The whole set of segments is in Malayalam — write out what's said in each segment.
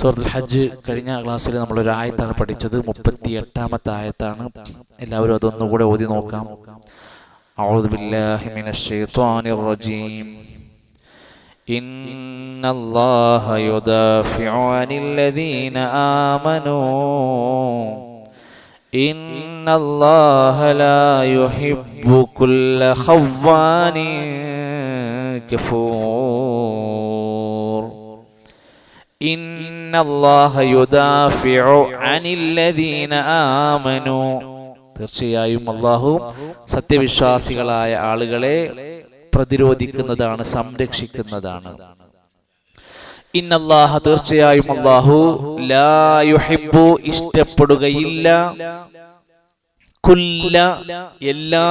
സൂറത്തുൽ ഹജ്ജ് കഴിഞ്ഞ ക്ലാസ്സിൽ നമ്മളൊരു ആയത്താണ് പഠിച്ചത്. 38-ാമത്തെ ആയത്താണ്. എല്ലാവരും അതൊന്നുകൂടെ ഓതി നോക്കാം. അഊദു ബില്ലാഹി മിനശ് ശൈത്വാനിർ റജീം. ഇന്നല്ലാഹ യുദാഫിഉ അനില്ലദീന ആമനൂ ഇന്നല്ലാഹ ലാ യുഹിബ്ബു കുല്ല ഖവ്വാനിൻ കഫൂർ. ഇന്നല്ലാഹ യുദാഫിഉ അനില്ലദീന ആമനൂ, തീർച്ചയായും അല്ലാഹു സത്യവിശ്വാസികളായ ആളുകളെ പ്രതിരോധിക്കുന്നതാണ്, സംരക്ഷിക്കുന്നതാണ്. ഇന്നല്ലാഹ, തീർച്ചയായും അല്ലാഹു, ലാ യുഹിബ്ബു, ഇഷ്ടപ്പെടുകയില്ല, കുല്ല, എല്ലാ,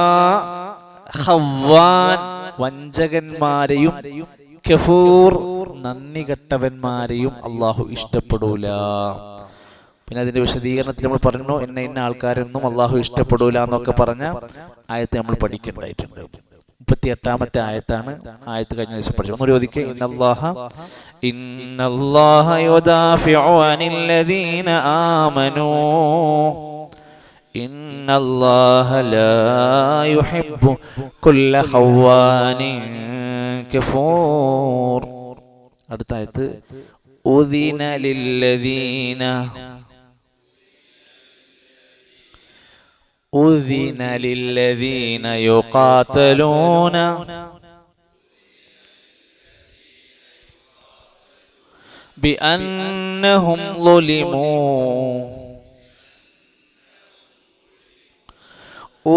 ഖവ്വാൻ, വഞ്ചകന്മാരെയും, കഫൂർ, നന്ദി കെട്ടവന്മാരെയും അല്ലാഹു ഇഷ്ടപ്പെടൂല. പിന്നെ അതിന്റെ വിശദീകരണത്തിൽ നമ്മൾ പറഞ്ഞു, ഇന്ന ആൾക്കാരൊന്നും അല്ലാഹു ഇഷ്ടപ്പെടൂല എന്നൊക്കെ പറഞ്ഞ ആയത്ത് നമ്മൾ പഠിക്കേണ്ടതായിട്ടുണ്ട്. 38-ാമത്തെ ആയത്താണ്. ആയത്ത് കഴിഞ്ഞ ദിവസം പഠിച്ചു. ഒന്നുകൂടി ഓദിക്കേ. ഇന്നല്ലാഹ യുദാഫിഉ അനില്ലദീന ആമനൂ ഇന്നല്ലാഹ ലാ യുഹിബ്ബു കുല്ല ഖവ്വാനിൻ കഫൂർ. അടുത്ത ആയത്ത് ഉദിന ലില്ലദീന യുഖാതലൂന ബിഅന്നഹും ളുലിമൂ.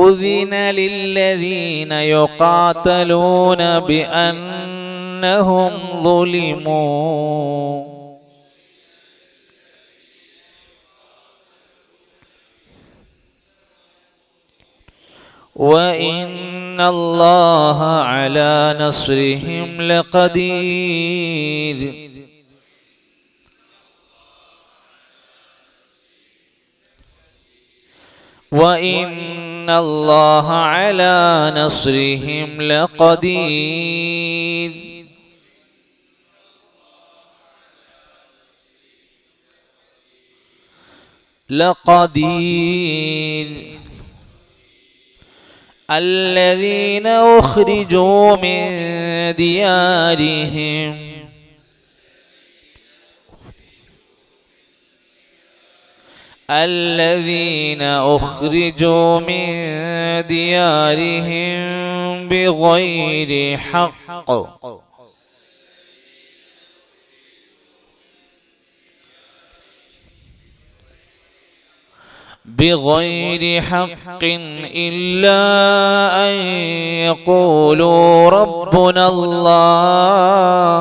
ഉദിന ലില്ലദീന യുഖാതലൂന ബിഅന്നഹും ളുലിമൂ وإن الله على نصرهم لقدير. وإن الله على نصرهم لقدير. لقدير. الذين أخرجوا من ديارهم بغير حق إلا أن يقولوا ربنا الله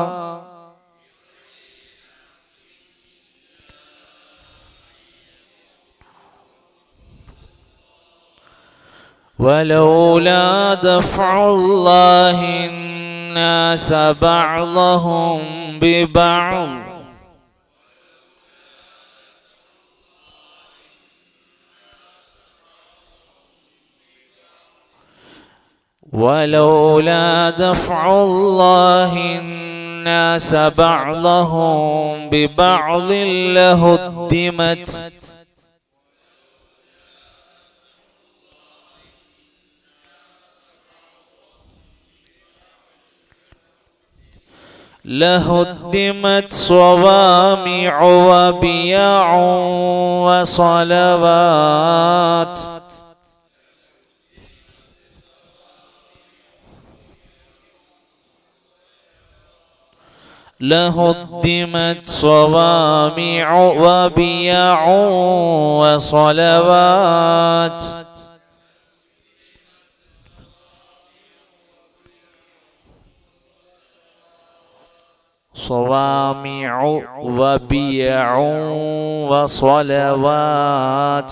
ولولا دفع الله الناس بعضهم ببعض ولولا دفع الله الناس بعضهم ببعض لهدمت صوامع وبيع وصلوات لهدمت صوامع وبيع وصلوات صوامع وبيع وصلوات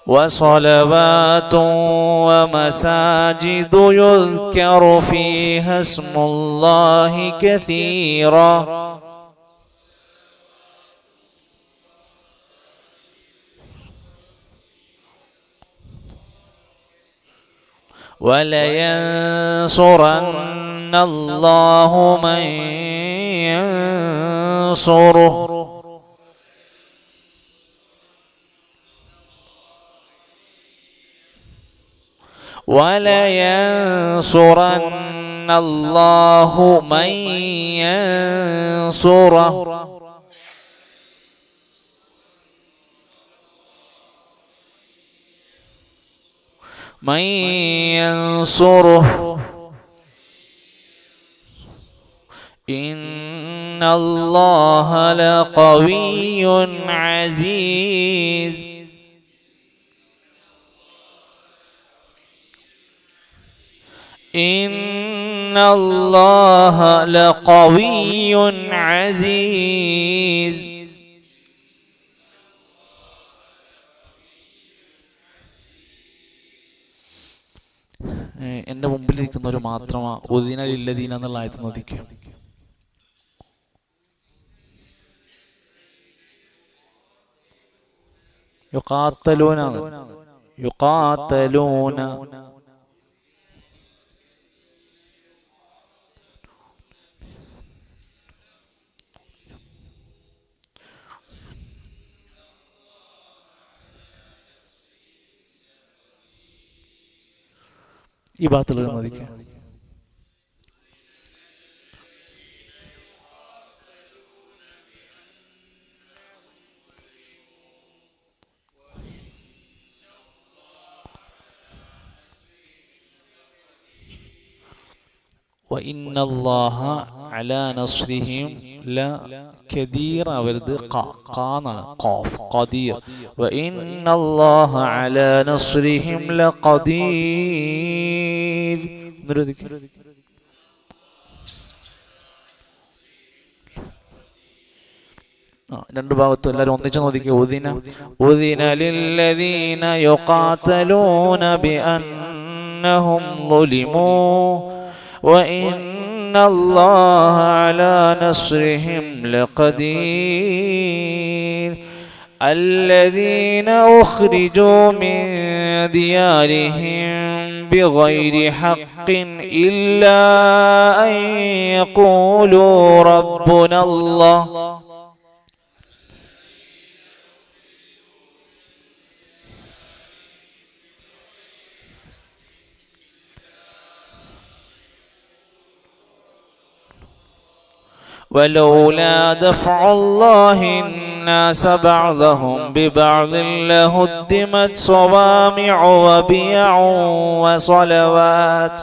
وصلوات ومساجد يذكر فيها اسم الله كثيرا وَلَيَنْصُرَنَّ اللَّهُ مَنْ يَنْصُرُهُ وَلَيَنْصُرَنَّ اللَّهُ مَنْ يَنْصُرُهُ من ينصره إن الله لقوي عزيز إن الله لقوي عزيز എന്റെ മുമ്പിലിരിക്കുന്നവർ മാത്രമാ ഉദിന ലില്ലദീന എന്നുള്ള ആയത്ത് നോദിക്കുക. യുഖാത്തലൂന യുഖാത്തലൂന ഈ ഭാഗത്തുള്ള നോദിക്കുക. وإن الله على نصرهم لقدير അവരത് ഖാനാണ് ഖാഫ് ഖദീർ وإن الله على نصرهم لقدير. രണ്ട് ഭാഗത്തും എല്ലാവരും ഒന്നിച്ച് നോദിക്കുക. ഉദിന ലില്ലദീന യുഖാതലൂന ബിഅന്നഹും ളുലിമൂ وَإِنَّ اللَّهَ عَلَى نَصْرِهِمْ لَقَدِيرٌ الَّذِينَ أُخْرِجُوا مِنْ دِيَارِهِمْ بِغَيْرِ حَقٍّ إِلَّا أَنْ يَقُولُوا رَبُّنَا اللَّهُ ولولا دفع الله الناس بعضهم ببعض لهدمت صوامع وبيع وصلوات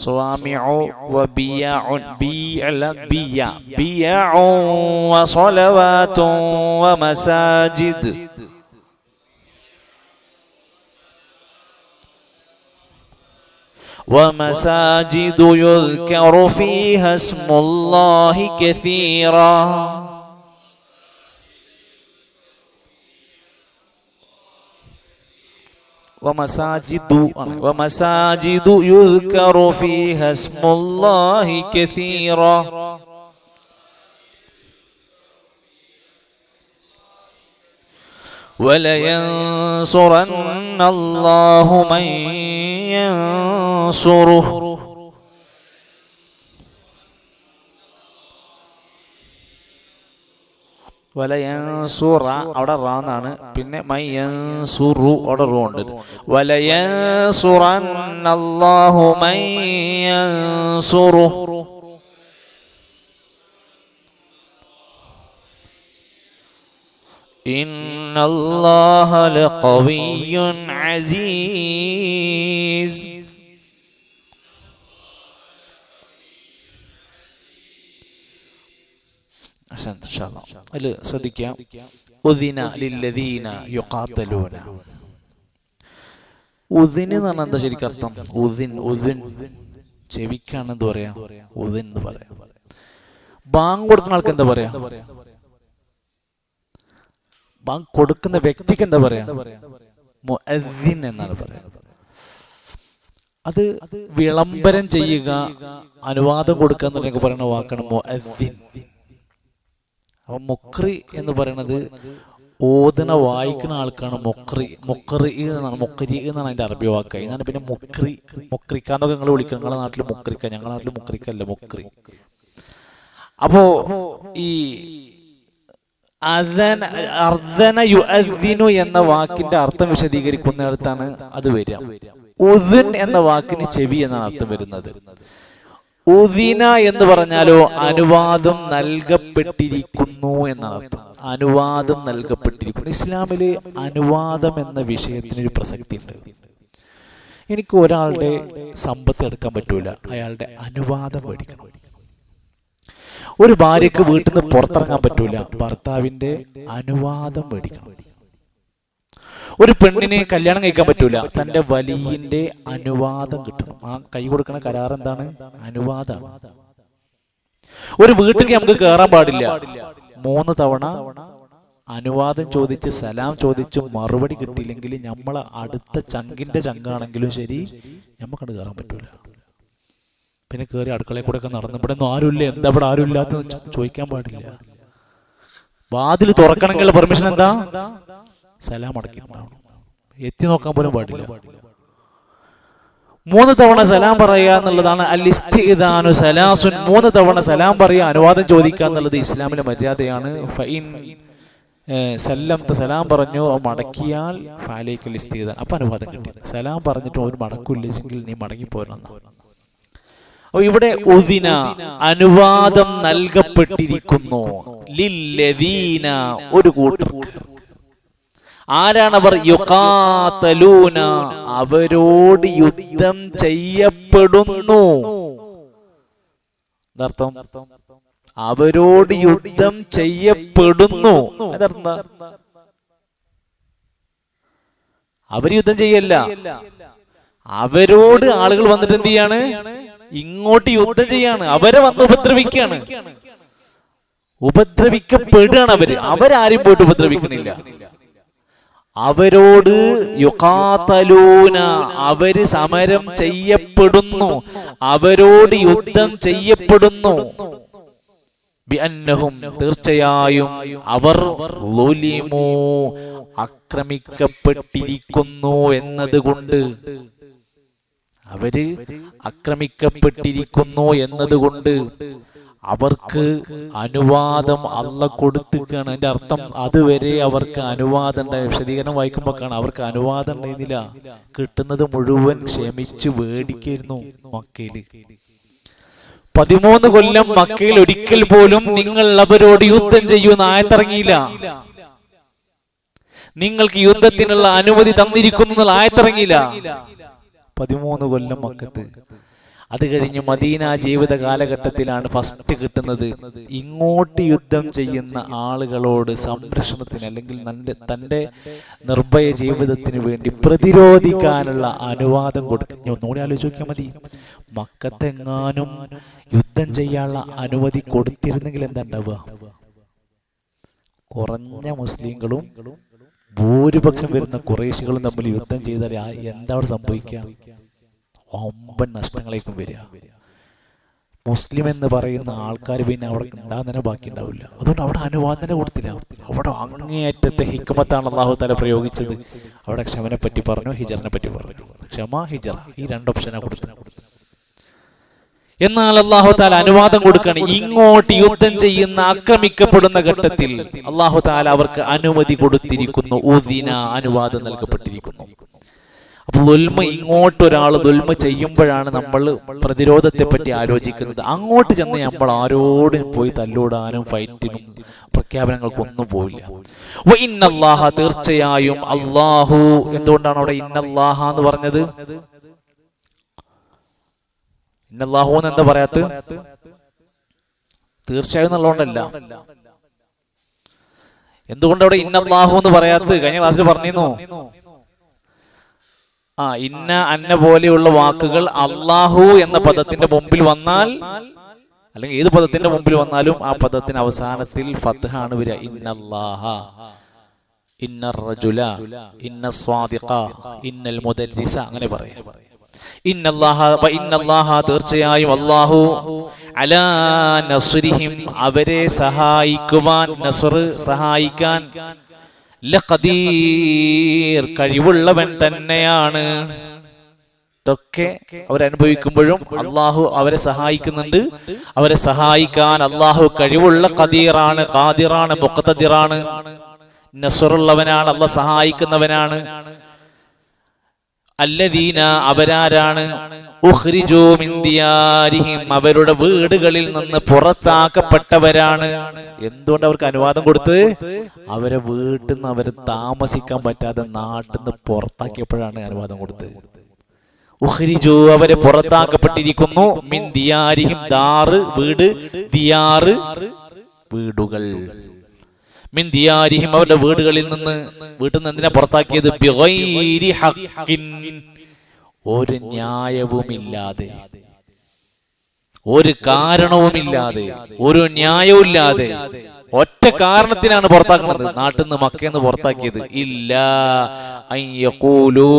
صوامع وبيع بيع وصلوات ومساجد يذكر فيها اسم الله كثيرا ومساجد يذكر فيها اسم الله كثيرا ولينصرن الله من ينصره വലയൻസുറ അവിടെ റാന്നാണ്, പിന്നെ മയ്യൻസുറു അവിടെ റൂ ഉണ്ട്. വലയൻസുറന്നല്ലാഹു മയ്യൻസുറുഹു ഇന്നല്ലാഹ ലഖവിയ്യുൻ അസീസ്. അതില് ശ്രദ്ധിക്കാം. ഉദിന ലില്ലദീന യുഖാതലൂന. ഉദിന് എന്ന് പറഞ്ഞാൽ എന്താ ശരിക്കും അർത്ഥം? ഉദിൻ ചെവിക്കാണ് എന്താ പറയാ? ഉദിൻ എന്ന് പറയാം. ബാങ്ക് കൊടുക്കുന്ന ആൾക്ക് എന്താ പറയാ? ബാങ്ക് കൊടുക്കുന്ന വ്യക്തിക്ക് എന്താ പറയാ? മുഅദ്ദിൻ എന്നാണ് പറയാ. അത് വിളംബരം ചെയ്യുക, അനുവാദം കൊടുക്കുക എന്നൊക്കെ പറയുന്ന വാക്കാണ് മുഅദ്ദിൻ. അപ്പൊ മുക്രി എന്ന് പറയുന്നത് ഓതന വായിക്കുന്ന ആൾക്കാണ് മുക്രി എന്നാണ് അതിന്റെ അറബി വാക്ക്. എന്നാണ് പിന്നെ മുക്രിക്കാന്നൊക്കെ നിങ്ങൾ വിളിക്കുക. നിങ്ങളുടെ നാട്ടിൽ മുക്രിക്ക, ഞങ്ങളുടെ നാട്ടിൽ മുക്രിക്കല്ല, മുക്രി. അപ്പോ ഈ അർദന യുഅദ്ദിനു എന്ന വാക്കിന്റെ അർത്ഥം വിശദീകരിക്കുന്നിടത്താണ് അത് വരിക. ഉദ്ൻ എന്ന വാക്കിന് ചെവി എന്നാണ് അർത്ഥം വരുന്നത്. ഉദിന എന്ന് പറഞ്ഞാലോ അനുവാദം നൽകപ്പെട്ടിരിക്കുന്നു എന്നാണ് അർത്ഥം. അനുവാദം നൽകപ്പെട്ടിരിക്കുന്നു. ഇസ്ലാമില് അനുവാദം എന്ന വിഷയത്തിനൊരു പ്രസക്തി ഉണ്ട്. എനിക്ക് ഒരാളുടെ സമ്പത്ത് എടുക്കാൻ പറ്റൂല, അയാളുടെ അനുവാദം മേടിക്കണം. ഒരു ഭാര്യക്ക് വീട്ടിൽ നിന്ന് പുറത്തിറങ്ങാൻ പറ്റൂല, ഭർത്താവിന്റെ അനുവാദം മേടിക്കണം. ഒരു പെണ്ണിനെ കല്യാണം കഴിക്കാൻ പറ്റൂല, തന്റെ വലിയന്റെ അനുവാദം കിട്ടണം. ആ കൈ കൊടുക്കുന്ന കരാർ എന്താണ്? അനുവാദമാണ്. ഒരു വീട്ടിലേക്ക് നമുക്ക് കയറാൻ പാടില്ല, 3 തവണ അനുവാദം ചോദിച്ച് സലാം ചോദിച്ച് മറുപടി കിട്ടിയില്ലെങ്കിൽ നമ്മളെ അടുത്ത ചങ്കിന്റെ ചങ്കാണെങ്കിലും ശരി നമുക്കത് കയറാൻ പറ്റൂല. പിന്നെ കയറി അടുക്കളയിൽ കൂടെ ഒക്കെ നടന്ന് ഇവിടെ ഒന്നും ആരുമില്ല, എന്താ ഇവിടെ ആരും ഇല്ലാത്ത ചോദിക്കാൻ പാടില്ല. വാതിൽ തുറക്കണമെങ്കിൽ പെർമിഷൻ എന്താ? സലാം അടക്കിയിട്ടുണ്ടാവണം. എത്തി നോക്കാൻ പോലും പാടില്ല. 3 തവണ സലാം പറയുക എന്നുള്ളതാണ് അൽ-ഇസ്തിഇദാനു സലാസുൻ. 3 തവണ സലാം പറയുക, അനുവാദം ചോദിക്കുക എന്നുള്ളത് ഇസ്ലാമിലെ മര്യാദയാണ്. ഫഇൻ സല്ലംത, സലാം പറഞ്ഞു മടക്കിയാൽ ഫഅലൈക്കൽ ഇസ്തിഇദാൻ, അപ്പൊ അനുവാദം കിട്ടി. സലാം പറഞ്ഞിട്ട് ഒരു മടക്കില്ലെങ്കിൽ നീ മടങ്ങിപ്പോരണം. അപ്പൊ ഇവിടെ ഉദിന അനുവാദം നൽകപ്പെട്ടിരിക്കുന്നു. ലില്ലദീന, ഒരു കൂട്ടർ. ആരാണവർ? യുഖാതലൂന, അവരോട് യുദ്ധം ചെയ്യപ്പെടുന്നു. അർത്ഥം അവരോട് യുദ്ധം ചെയ്യപ്പെടുന്നു. അതർത്ഥം അവര് യുദ്ധം ചെയ്യല്ല, അവരോട് ആളുകൾ വന്നിട്ട് എന്ത് ചെയ്യാണ്? ഇങ്ങോട്ട് യുദ്ധം ചെയ്യാണ്. അവരെ വന്ന് ഉപദ്രവിക്കുകയാണ്, ഉപദ്രവിക്കപ്പെടുകയാണ്. അവരാരും പോയിട്ട് ഉപദ്രവിക്കണില്ല. അവരോട് യുഖാതലൂന, അവര് സമരം ചെയ്യപ്പെടുന്നു, അവരോട് യുദ്ധം ചെയ്യപ്പെടുന്നു. ബിഅന്നഹും, തീർച്ചയായും അവർ ളുലിമു, ആക്രമിക്കപ്പെട്ടിരിക്കുന്നു എന്നതുകൊണ്ട്. അവര് ആക്രമിക്കപ്പെട്ടിരിക്കുന്നു എന്നതുകൊണ്ട് അവർക്ക് അനുവാദം അല്ലാഹ് കൊടുത്തിരിക്കുകയാണ്. അതിന്റെ അർത്ഥം അതുവരെ അവർക്ക് അനുവാദം ഉണ്ടായി. വിശദീകരണം വായിക്കുമ്പോൾ കാണാം അവർക്ക് അനുവാദം ഉണ്ടായിരുന്നില്ല. കിട്ടുന്നത് മുഴുവൻ ക്ഷമിച്ച് വേടിക്കായിരുന്നു. മക്കയില് 13 കൊല്ലം മക്കയിൽ ഒരിക്കൽ പോലും നിങ്ങൾ അവരോട് യുദ്ധം ചെയ്യുന്ന ആയത്തിറങ്ങിയില്ല. നിങ്ങൾക്ക് യുദ്ധത്തിനുള്ള അനുമതി തന്നിരിക്കുന്നു ആയത്തിറങ്ങിയില്ല. 13 കൊല്ലം മക്കത്ത്. അത് കഴിഞ്ഞ് മദീന ജീവിത കാലഘട്ടത്തിലാണ് ഫസ്റ്റ് കിട്ടുന്നത് ഇങ്ങോട്ട് യുദ്ധം ചെയ്യുന്ന ആളുകളോട് സംരക്ഷണത്തിന് അല്ലെങ്കിൽ തൻ്റെ നിർഭയ ജീവിതത്തിന് വേണ്ടി പ്രതിരോധിക്കാനുള്ള അനുവാദം കൊടുക്കുക. ഒന്നുകൂടി ആലോചിച്ച് നോക്കിയാൽ മതി. മക്കത്തെങ്ങാനും യുദ്ധം ചെയ്യാനുള്ള അനുമതി കൊടുത്തിരുന്നെങ്കിൽ എന്താ ഉണ്ടാവുക? കുറഞ്ഞ മുസ്ലിങ്ങളും ഭൂരിപക്ഷം വരുന്ന ഖുറൈശികളും തമ്മിൽ യുദ്ധം ചെയ്താൽ എന്താ അവിടെ സംഭവിക്കുക? വമ്പൻ നഷ്ടങ്ങളേക്കും വരിക. മുസ്ലിം എന്ന് പറയുന്ന ആൾക്കാർ പിന്നെ അവിടെ ഉണ്ടാകുന്നതിനെ ബാക്കി ഉണ്ടാവില്ല. അതുകൊണ്ട് അവിടെ അനുവാദന കൊടുത്തില്ല. അവിടെ അങ്ങേയറ്റത്തെ ഹിക്മത്താണ് അല്ലാഹു തആല പ്രയോഗിച്ചത്. അവിടെ ക്ഷമനെ പറ്റി പറഞ്ഞു, ഹിജറിനെ പറ്റി പറഞ്ഞു. ക്ഷമ, ഹിജറ, ഈ 2 ഓപ്ഷനാണ് കൊടുത്തത്. എന്നാൽ അല്ലാഹു തആല അനുവാദം കൊടുക്കുകയാണ്. ഇങ്ങോട്ട് യുദ്ധം ചെയ്യുന്ന ആക്രമിക്കപ്പെടുന്ന ഘട്ടത്തിൽ അല്ലാഹു തആല അവർക്ക് അനുമതി കൊടുത്തിരിക്കുന്നു. ഉദിന, അനുവാദം നൽകപ്പെട്ടിരിക്കുന്നു. അപ്പൊ ദുൽമ, ഇങ്ങോട്ട് ഒരാൾ ദുൽമ ചെയ്യുമ്പോഴാണ് നമ്മൾ പ്രതിരോധത്തെ പറ്റി ആലോചിക്കുന്നത്. അങ്ങോട്ട് ചെന്ന് നമ്മൾ ആരോടും പോയി തല്ലൂടാനും ഫൈറ്റിനും പ്രഖ്യാപനങ്ങൾക്കൊന്നും പോയില്ല. ഇന്നല്ലാഹ, തീർച്ചയായും അല്ലാഹു. എന്തുകൊണ്ടാണ് അവിടെ ഇന്നല്ലാഹ എന്ന് പറഞ്ഞത്? ഇന്നല്ലാഹു എന്ന് എന്താ പറയാത്ത? തീർച്ചയായും എന്നുള്ളതുകൊണ്ടല്ല. എന്തുകൊണ്ട് അവിടെ ഇന്നല്ലാഹു എന്ന് പറയാത്ത? കഴിഞ്ഞ ക്ലാസ്സിൽ പറഞ്ഞിരുന്നു. ഇന്ന, അന്ന പോലെയുള്ള വാക്കുകൾ അല്ലാഹു എന്ന പദത്തിന്റെ മുമ്പിൽ വന്നാൽ, അല്ലെങ്കിൽ ഏത് പദത്തിന്റെ മുമ്പിൽ വന്നാലും ആ പദത്തിന് അവസാനത്തിൽ ഫത്ഹാണ് വരിക. ഇന്നല്ലാഹ, ഇന്നർ റജുല, ഇന്ന സ്വാദിഖ, ഇന്നൽ മുദരിസ, അങ്ങനെ പറയാം. ഇന്നല്ലാഹ തീർച്ചയായും അല്ലാഹു അലാ നസ്രിഹിം അവരെ സഹായിക്കുവാൻ, നസ്ർ സഹായിക്കാൻ, ലഖദീർ കഴിവുള്ളവൻ തന്നെയാണ്. ഇതൊക്കെ അവരനുഭവിക്കുമ്പോഴും അള്ളാഹു അവരെ സഹായിക്കുന്നുണ്ട്. അവരെ സഹായിക്കാൻ അള്ളാഹു കഴിവുള്ള ഖദീറാണ്, ഖാദിറാണ്, മുഖ്തദിറാണ്. നസ്റുള്ളവനാണ്, അള്ളാഹ് സഹായിക്കുന്നവനാണ്. അല്ലദീന അവരാരാണ്, ഉഖ്രിജൂ മിൻ ദിയാരിഹിം അവരുടെ വീടുകളിൽ നിന്ന് പുറത്താക്കപ്പെട്ടവരാണ്. എന്തുകൊണ്ട് അവർക്ക് അനുവാദം കൊടുത്ത്? അവരെ വീട്ടിൽ നിന്ന് അവര് താമസിക്കാൻ പറ്റാതെ നാട്ടിൽ നിന്ന് പുറത്താക്കിയപ്പോഴാണ് അനുവാദം കൊടുത്തത്. ഉഖ്രിജൂ അവരെ പുറത്താക്കപ്പെട്ടിരിക്കുന്നു. മിൻ ദിയാരിഹിം ദാറ് വീട്, ദിയാറ് വീടുകൾ. മിൻ ദിയാരിഹിം അവരുടെ വീടുകളിൽ നിന്ന്. വീട്ടിൽ നിന്ന് എന്തിനാ പുറത്താക്കിയത്? ബിഗൈരി ഹഖിൻ ഒരു ന്യായവുമില്ലാതെ, ഒരു കാരണവുമില്ലാതെ, ഒരു ന്യായവുമില്ലാതെ ഒറ്റ കാരണത്തിനാണ് പുറത്താക്കുന്നത്. നാട്ടിൽ നിന്ന് മക്കയെന്ന് പുറത്താക്കിയത്. ഇല്ലാ അൻ യഖൂലൂ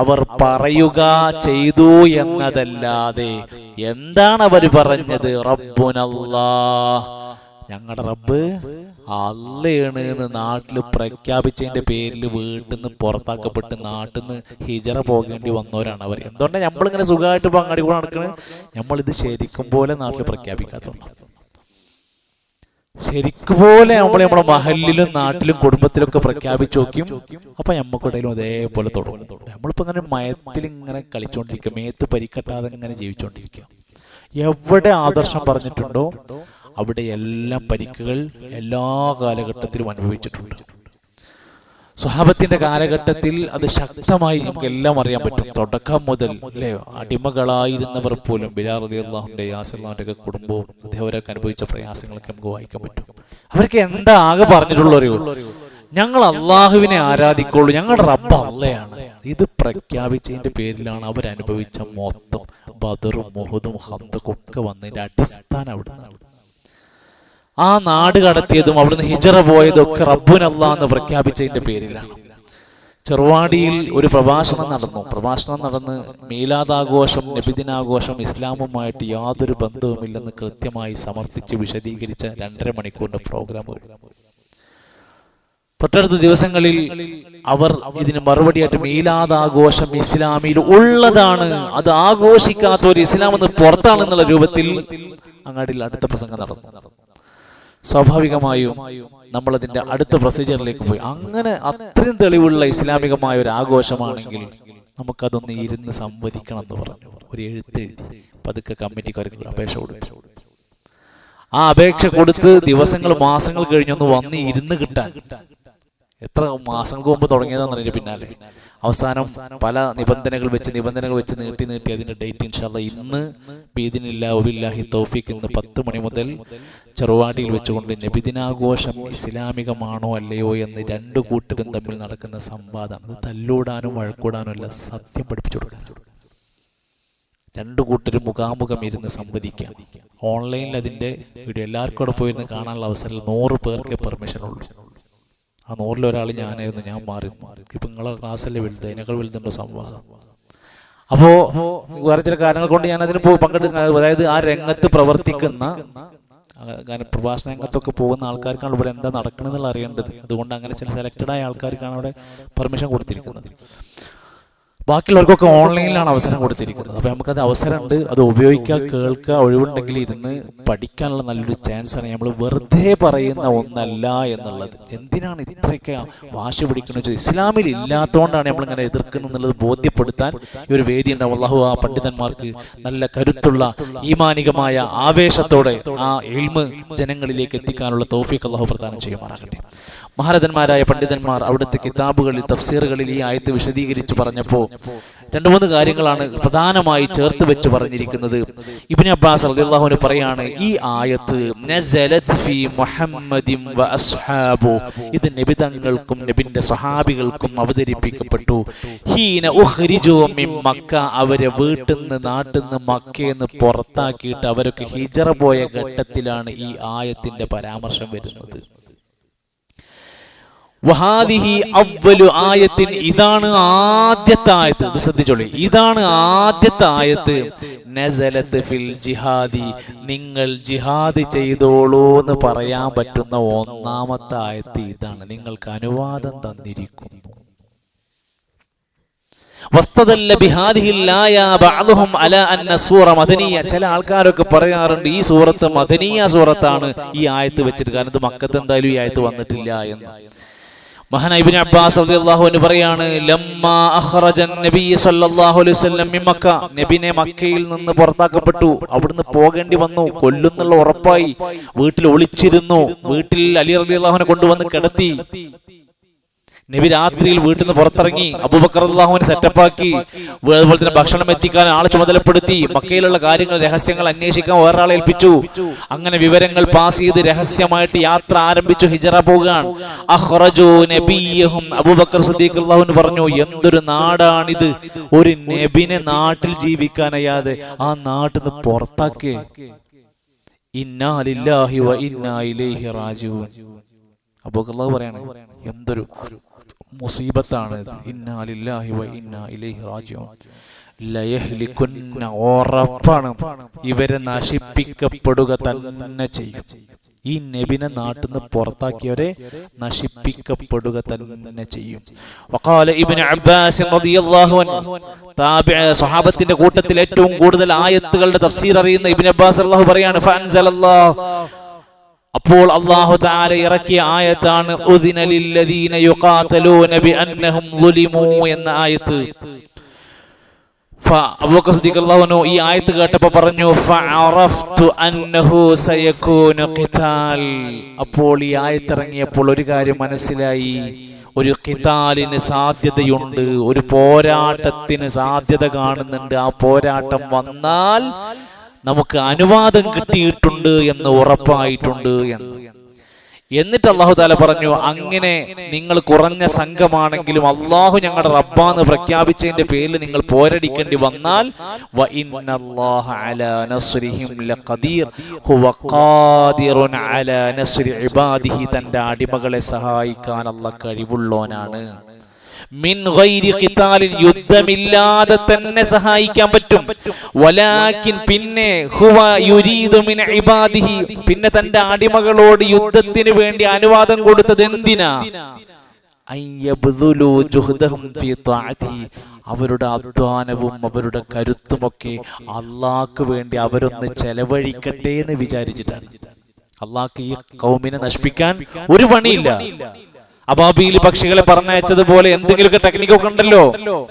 അവർ പറയുക ചെയ്തു എന്നതല്ലാതെ. എന്താണ് അവർ പറഞ്ഞത്? റബ്ബുനല്ലാഹ് ഞങ്ങളുടെ റബ്ബ് അള്ളയാണ് എന്ന് നാട്ടിൽ പ്രഖ്യാപിച്ചതിന്റെ പേരിൽ വീട്ടിൽ നിന്ന് പുറത്താക്കപ്പെട്ട് നാട്ടിൽ നിന്ന് ഹിജറ പോകേണ്ടി വന്നവരാണ് അവർ. എന്തുകൊണ്ടാണ് നമ്മളിങ്ങനെ സുഖമായിട്ട് ഇപ്പൊ അങ്ങാടി കൂടെ നടക്കുന്നത്? നമ്മളിത് ശരിക്കും പോലെ നാട്ടിൽ പ്രഖ്യാപിക്കാത്തതുകൊണ്ട്. ശരിക്കും പോലെ നമ്മളെ മഹലിലും നാട്ടിലും കുടുംബത്തിലൊക്കെ പ്രഖ്യാപിച്ചു നോക്കിയും അപ്പൊ നമ്മൾക്കിടയിലും അതേപോലെ തുടങ്ങും. നമ്മളിപ്പോ ഇങ്ങനെ മയത്തിൽ ഇങ്ങനെ കളിച്ചോണ്ടിരിക്കുക, മേത്ത് പരിക്കട്ടാതെ ഇങ്ങനെ ജീവിച്ചോണ്ടിരിക്കുക. എവിടെ ആദർശം പറഞ്ഞിട്ടുണ്ടോ അവിടെ എല്ലാം പരിക്കുകൾ എല്ലാ കാലഘട്ടത്തിലും അനുഭവിച്ചിട്ടുണ്ട്. സ്വഹാബത്തിന്റെ കാലഘട്ടത്തിൽ അത് ശക്തമായി നമുക്ക് എല്ലാം അറിയാൻ പറ്റും. തുടക്കം മുതൽ അല്ലേ, അടിമകളായിരുന്നവർ പോലും ബിലാൽ റളിയല്ലാഹുവിന്റെ, യാസിർ റളിയല്ലാഹുവിന്റെ ഒക്കെ കുടുംബവും അവരൊക്കെ അനുഭവിച്ച പ്രയാസങ്ങളൊക്കെ നമുക്ക് വായിക്കാൻ പറ്റും. അവർക്ക് എന്താ ആകെ പറഞ്ഞിട്ടുള്ളവരോ? ഞങ്ങൾ അള്ളാഹുവിനെ ആരാധിക്കുള്ളൂ, ഞങ്ങളുടെ റബ്ബ് അള്ളയാണ്. ഇത് പ്രഖ്യാപിച്ചതിന്റെ പേരിലാണ് അവരനുഭവിച്ച മൊത്തം ബദറും മുഹദും ഹന്തക്കും ഒക്കെ വന്നതിന്റെ അടിസ്ഥാനം അവിടുന്ന്. ആ നാട് കടത്തിയതും അവിടുന്ന് ഹിജറ പോയതും ഒക്കെ റബ്ബുനല്ലാഹ് എന്ന് പ്രഖ്യാപിച്ചതിന്റെ പേരിലാണ്. ചെറുവാടിയിൽ ഒരു പ്രഭാഷണം നടന്ന് മീലാദാഘോഷം, നബിദിനാഘോഷം ഇസ്ലാമുമായിട്ട് യാതൊരു ബന്ധവുമില്ലെന്ന് കൃത്യമായി സമർത്ഥിച്ച് വിശദീകരിച്ച 2.5 മണിക്കൂറിന്റെ പ്രോഗ്രാമുകൾ. തൊട്ടടുത്ത ദിവസങ്ങളിൽ അവർ ഇതിന് മറുപടിയായിട്ട് മീലാദാഘോഷം ഇസ്ലാമിൽ ഉള്ളതാണ്, അത് ആഘോഷിക്കാത്ത ഒരു ഇസ്ലാം എന്ന് പുറത്താണെന്നുള്ള രൂപത്തിൽ അങ്ങാടിയിൽ അടുത്ത പ്രസംഗം നടന്നു. സ്വാഭാവികമായും നമ്മളതിന്റെ അടുത്ത പ്രൊസീജിയറിലേക്ക് പോയി. അങ്ങനെ അത്രയും തെളിവുള്ള ഇസ്ലാമികമായ ഒരു ആഘോഷമാണെങ്കിൽ നമുക്കതൊന്ന് ഇരുന്ന് സംവദിക്കണം എന്ന് പറഞ്ഞു ഒരു എഴുത്തെഴുതി പതുക്കെ കമ്മിറ്റിക്കാർക്ക് അപേക്ഷ കൊടുത്തു. ആ അപേക്ഷ കൊടുത്ത് ദിവസങ്ങൾ മാസങ്ങൾ കഴിഞ്ഞൊന്ന് വന്ന് ഇരുന്ന് കിട്ടാൻ എത്ര മാസങ്ങൾക്ക് മുമ്പ് തുടങ്ങിയതാണെന്നതിന്റെ പിന്നാലെ അവസാനം പല നിബന്ധനകൾ വെച്ച് നീട്ടി അതിന്റെ ഡേറ്റ് ഇൻഷാ അല്ലാഹ് ഇന്ന് ബിഇദ്നില്ലാഹി വബില്ലാഹി തൗഫീഖ് ഇന്ന് 10 മണി മുതൽ ചെറുവാടിയിൽ വെച്ചുകൊണ്ട് നബിദിനാഘോഷം ഇസ്ലാമികമാണോ അല്ലയോ എന്ന് 2 കൂട്ടരും തമ്മിൽ നടക്കുന്ന സംവാദമാണ്. അത് തല്ലൂടാനും വഴക്കൂടാനും അല്ല, സത്യം പഠിപ്പിച്ചു കൊടുക്കാനാണ്. 2 കൂട്ടരും മുഖാമുഖം ഇരുന്ന് സംവദിക്കാം. ഓൺലൈനിൽ അതിന്റെ വീഡിയോ എല്ലാവർക്കും കൂടെ പോയിരുന്ന് കാണാനുള്ള അവസരം 100 പേർക്കേ പെർമിഷൻ ഉള്ളൂ. ആ 100-ൽ ഒരാൾ ഞാനായിരുന്നു. ഞാൻ മാറി. ഇപ്പൊ നിങ്ങളെ ക്ലാസ്സല്ലേ വലുത്, അതിനേക്കാൾ വലുതുണ്ടോ സംവാദം? അപ്പോ വേറെ ചില കാരണങ്ങൾ കൊണ്ട് ഞാൻ അതിന് പങ്കെടുക്കുന്ന, അതായത് ആ രംഗത്ത് പ്രവർത്തിക്കുന്ന പ്രഭാഷണ രംഗത്തൊക്കെ പോകുന്ന ആൾക്കാർക്കാണ് ഇവിടെ എന്താ നടക്കണമെന്നുള്ള അറിയേണ്ടത്. അതുകൊണ്ട് അങ്ങനെ ചില സെലക്റ്റഡ് ആയ ആൾക്കാർക്കാണ് അവിടെ പെർമിഷൻ കൊടുത്തിരിക്കുന്നത്. ബാക്കിയുള്ളവർക്കൊക്കെ ഓൺലൈനിലാണ് അവസരം കൊടുത്തിരിക്കുന്നത്. അപ്പൊ നമുക്കത് അവസരമുണ്ട്, അത് ഉപയോഗിക്കുക, കേൾക്കുക, ഒഴിവുണ്ടെങ്കിൽ ഇരുന്ന് പഠിക്കാനുള്ള നല്ലൊരു ചാൻസ് ആണ്. നമ്മൾ വെറുതെ പറയുന്ന ഒന്നല്ല എന്നുള്ളത്. എന്തിനാണ് ഇത്രയൊക്കെ വാശി പിടിക്കുന്നത്? ഇസ്ലാമിൽ ഇല്ലാത്തതുകൊണ്ടാണ് നമ്മളിങ്ങനെ എതിർക്കുന്നത് എന്നുള്ളത് ബോധ്യപ്പെടുത്താൻ ഈ ഒരു വേദി ഉണ്ടാവും. അല്ലാഹു ആ പണ്ഡിതന്മാർക്ക് നല്ല കരുത്തുള്ള ഈമാനികമായ ആവേശത്തോടെ ആ ഇൽമ് ജനങ്ങളിലേക്ക് എത്തിക്കാനുള്ള തൗഫീഖ് അല്ലാഹു പ്രദാനം ചെയ്യുമാറാകട്ടെ. മഹാരഥന്മാരായ പണ്ഡിതന്മാർ അവിടുത്തെ കിതാബുകളിൽ, തഫ്സീറുകളിൽ ഈ ആയത്ത് വിശദീകരിച്ച് പറഞ്ഞപ്പോൾ 2-3 കാര്യങ്ങളാണ് പ്രധാനമായി ചേർത്ത് വെച്ച് പറഞ്ഞിരിക്കുന്നത്. ഇബ്നു അബ്ബാസ് റളിയല്ലാഹു അൻഹു പറയാണ്, ഈ ആയത്ത് നസലത് ഫീ മുഹമ്മദിൻ വ അസ്ഹാബു, ഇത് നബി തങ്ങൾക്കും നബിന്റെ സ്വഹാബികൾക്കും അവതരിപ്പിക്കപ്പെട്ടു. ഹീന ഉഖ്രിജു മിൻ മക്ക, അവരെ വീട്ടിൽ നിന്ന് നാട്ടിൽ നിന്ന് മക്കയിൽ നിന്ന് പുറത്താക്കിയിട്ട് അവരൊക്കെ ഹിജറ പോയ ഘട്ടത്തിലാണ് ഈ ആയത്തിന്റെ പരാമർശം വരുന്നത്. വഹാദിഹി അവ്വലു ആയത്തിൻ, ഇതാണ് ആദ്യത്തെ ആയത്ത്. ഇത് ശ്രദ്ധിച്ചോളി, ഇതാണ് ആദ്യത്തെ ആയത്ത്. നസലത്ത് ഫിൽ ജിഹാദി, നിങ്ങൾ ജിഹാദ് ചെയ്തോളൂ എന്ന് പറയാൻ പറ്റുന്ന ഒന്നാമത്തെ ആയത്ത് ഇതാണ്. നിങ്ങൾക്ക് അനുവാദം തന്നിരിക്കുന്നു. ചില ആൾക്കാരൊക്കെ പറയാറുണ്ട് ഈ സൂറത്ത് മദനിയ സൂറത്താണ് ഈ ആയത്ത് വെച്ചിട്ട്, കാരണം ഇത് മക്കത്ത് എന്തായാലും ഈ ആയത്ത് വന്നിട്ടില്ല എന്ന്. മഹാനായ ഇബ്നു അബ്ബാസ് റളിയല്ലാഹു അൻഹു പറയാണ്, ലമ്മാ അഖ്റജൻ നബി സല്ലല്ലാഹു അലൈഹി വസല്ലം മിൻ മക്ക, നബിനെ മക്കയിൽ നിന്ന് പുറത്താക്കപ്പെട്ടു, അവിടുന്ന് പോകേണ്ടി വന്നു, കൊല്ലുന്നുള്ള ഉറപ്പായി. വീട്ടിൽ ഒളിച്ചിരുന്നു. വീട്ടിൽ അലി റളിയല്ലാഹു അൻഹു കൊണ്ടുവന്ന് കിടത്തി. നബി രാത്രിയിൽ വീട്ടിൽ നിന്ന് പുറത്തിറങ്ങി. അബൂബക്കർ റളിയല്ലാഹുവിനെ സെറ്റപ്പാക്കി. അതുപോലെ തന്നെ ഭക്ഷണം എത്തിക്കാൻ ആളെ ചുമതലപ്പെടുത്തി. മക്കയിലുള്ള കാര്യങ്ങൾ, രഹസ്യങ്ങൾ അന്വേഷിക്കാൻ വേറൊരാളെ ഏൽപ്പിച്ചു. അങ്ങനെ വിവരങ്ങൾ പാസ് ചെയ്ത് രഹസ്യമായിട്ട് യാത്ര ആരംഭിച്ചു. ഹിജറ പോകാൻ. അഖ്റജു നബിയഹും, അബൂബക്കർ സിദ്ദീഖ് റളിയല്ലാഹു അൻഹു പറഞ്ഞു, എന്തൊരു നാടാണിത്, ഒരു നബിനെ നാട്ടിൽ ജീവിക്കാനയ്യാതെ ആ നാട്ടിൽ നിന്ന് പുറത്താക്കേ. ഇന്നാ ലില്ലാഹി വ ഇന്നാ ഇലൈഹി റാജിഊൻ. അബൂബക്കർ റളിയല്ലാഹു പറയാണ്, എന്തൊരു മുസീബത്താണ്. ഇന്നാ ലില്ലാഹി വ ഇന്നാ ഇലൈഹി റാജിഊൻ. ലയഹ്ലികുന്ന, ഉറപ്പാണ് ഇവരെ നശിപ്പിക്കപ്പെടുക തന്നെ ചെയ്യും. ഈ നബിനെ നാട്ടിൽ നിന്ന് പുറത്താക്കിയവരെ നശിപ്പിക്കപ്പെടുക തന്നെ ചെയ്യും. വഖാല ഇബ്നു അബ്ബാസ് റളിയല്ലാഹു അൻഹു, സ്വഹാബത്തിന്റെ കൂട്ടത്തിൽ ഏറ്റവും കൂടുതൽ ആയത്തുകളുടെ തഫ്സീർ അറിയുന്ന ഇബ്നു അബ്ബാസ് റളിയല്ലാഹു പറയാണ്, ഫഅൻസലല്ലാഹു, അപ്പോൾ അല്ലാഹു തആല ഇറക്കിയ ആയത്താണ് ഉദിന ലില്ലദീന യുഖാതലൂന ബിഅന്നഹും ളുലിമൂ എന്ന ആയത്ത്. അബൂബക്കർ സിദ്ദീഖ് റളിയല്ലാഹു അൻഹു ഈ ആയത്ത് കേട്ടപ്പോൾ പറഞ്ഞു, ഫഅറഫ്തു അന്നഹു സയകൂനു ഖിതാൽ. അപ്പോൾ ഈ ആയത്ത് ഇറങ്ങിയപ്പോൾ ഒരു കാര്യം മനസ്സിലായി, ഒരു ഖിതാലിന് സാധ്യതയുണ്ട്, ഒരു പോരാട്ടത്തിന് സാധ്യത കാണുന്നുണ്ട്. ആ പോരാട്ടം വന്നാൽ നമുക്ക് അനുവാദം കിട്ടിയിട്ടുണ്ട് എന്ന് ഉറപ്പായിട്ടുണ്ട് എന്ന്. എന്നിട്ട് അല്ലാഹു തആല പറഞ്ഞു, അങ്ങനെ നിങ്ങൾ കുറഞ്ഞ സംഘമാണെങ്കിലും അല്ലാഹു ഞങ്ങളുടെ റബ്ബാന്ന് പ്രഖ്യാപിച്ചതിന്റെ പേരിൽ നിങ്ങൾ പോരടിക്കേണ്ടി വന്നാൽ വ ഇന്നല്ലാഹ അലാ നസ്രിഹിം ലഖദീർ, ഹുവ ഖാദിറുൻ അലാ നസ്രി ഇബാദിഹി, തന്റെ അടിമകളെ സഹായിക്കാൻ അല്ലാഹു കഴിവുള്ളവനാണ്. മിൻ ഗൈരി ഖിതാലിൻ, യുദ്ധമില്ലാതെ തന്നെ സഹായിക്കാൻ പറ്റും. വലാകിൻ, പിന്നെ ഹുവ യുരീദു മിൻ ഇബാദിഹി, പിന്നെ തന്റെ അടിമകളോട് യുദ്ധത്തിന് വേണ്ടി അനുവാദം കൊടുത്തത് എന്തിനാ? അയ്യബ്ദുലു ജുഹ്ദഹും ഫീ തഅതിഹി, അവരുടെ അധ്വാനവും അവരുടെ കരുത്തുമൊക്കെ അല്ലാഹുവിന് വേണ്ടി അവരൊന്ന് ചെലവഴിക്കട്ടെ എന്ന് വിചാരിച്ചിട്ടാണ്. അല്ലാഹുക്ക് ഈ ഖൗമിനെ നശിപ്പിക്കാൻ ഒരു പണിയില്ല. അബാബീൽ പക്ഷികളെ പറഞ്ഞയച്ചതുപോലെ എന്തെങ്കിലുമൊക്കെ ടെക്നിക്കൊക്കെ ഉണ്ടല്ലോ.